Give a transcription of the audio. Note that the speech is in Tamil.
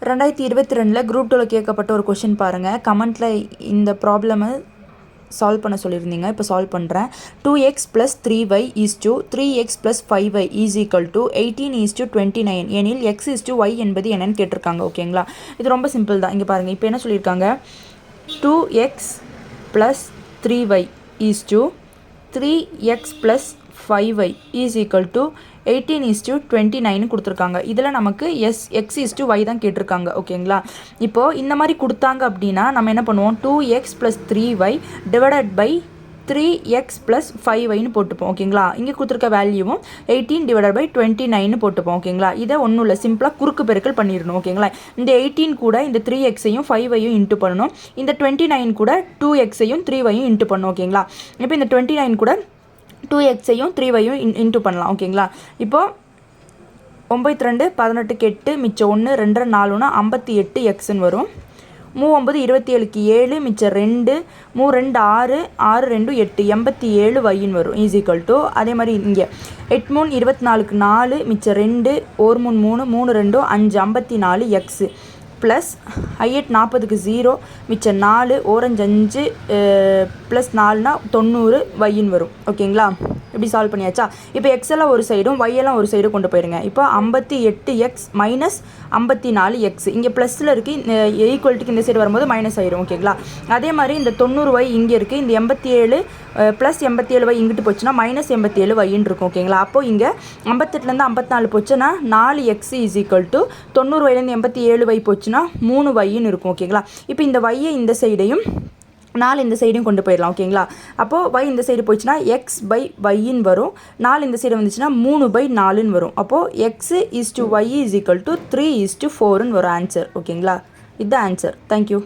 2022 குரூப் 2ல கேட்கப்பட்ட ஒரு கொஷின் பாருங்கள். கமெண்ட்டில் இந்த ப்ராப்ளமை சால்வ் பண்ண சொல்லியிருந்தீங்க. இப்போ சால்வ் பண்ணுறேன். 2x + 3y = 3x + 5y = 18 29 எனில் x y என்பது என்னன்னு கேட்டிருக்காங்க. ஓகேங்களா, இது ரொம்ப சிம்பிள் தான். இங்கே பாருங்கள், இப்போ என்ன சொல்லியிருக்காங்க, 2x + 3y = 3x + 5y = 18:29 கொடுத்துருக்காங்க. இதில் நமக்கு x y தான் கேட்டிருக்காங்க. ஓகேங்களா, இப்போது இந்த மாதிரி கொடுத்தாங்க அப்படின்னா நம்ம என்ன பண்ணுவோம், 2x + 3y / 3x + 5yன்னு போட்டுப்போம். ஓகேங்களா, இங்கே கொடுத்துருக்க வேல்யூவும் 18/29 போட்டுப்போம். ஓகேங்களா, இதை ஒன்றும் இல்லை, சிம்பிளாக குறுக்கு பெருக்கல் பண்ணிடணும். ஓகேங்களா, இந்த 18 கூட இந்த 3xையும் 5yையும் இன்ட்டு பண்ணணும். இந்த 29 கூட 2xையும் 3yையும் இன்ட்டு பண்ணணும். ஓகேங்களா, இப்போ இந்த 29 கூட 2xையும் 3yையும் இன்ட்டு பண்ணலாம். ஓகேங்களா, இப்போது 9 2 18 8 மிச்சம் 1 2 4 58xன்னு வரும். 9 27 7 மிச்சம் 2 3 2 6 6 2 8 87yன்னு வரும். அதே மாதிரி இங்கே 8 3 24 4 மிச்சம் 2 1 3 3 3 2 5 54x ப்ளஸ் 8 40க்கு 0 மிச்சம் 4 ஓரஞ்சு 5 ப்ளஸ் 4னா 90yன்னு வரும். ஓகேங்களா, இப்படி சால்வ் பண்ணியாச்சா. இப்போ எக்ஸெல்லாம் ஒரு சைடும் ஒய்யெல்லாம் ஒரு சைடும் கொண்டு போயிருங்க. இப்போ 58x - 54x இங்கே ப்ளஸில் இருக்குது, ஈக்குவல்ட்டுக்கு இந்த சைடு வரும்போது மைனஸ் ஆயிரும். ஓகேங்களா, அதே மாதிரி இந்த 90y இங்கே இருக்குது, இந்த 87 ப்ளஸ் 87y இங்கிட்டு போச்சுன்னா மைனஸ் 87yன்னு இருக்கும். ஓகேங்களா, அப்போது இங்கே 58லேருந்து 54 போச்சுன்னா 4x = 90yலேருந்து 87y போச்சுன்னா 3yன்னு இருக்கும். ஓகேங்களா, இப்போ இந்த y இந்த சைடையும் 4 இந்த சைடையும் கொண்டு போயிடலாம். ஓகேங்களா, அப்போது y இந்த சைடு போச்சுன்னா x/yன்னு வரும். 4 இந்த சைடு வந்துச்சுன்னா 3/4ன்னு வரும். அப்போது x y = 3:4ன்னு வரும் ஆன்சர். ஓகேங்களா, இதுதான் ஆன்சர். தேங்க்யூ.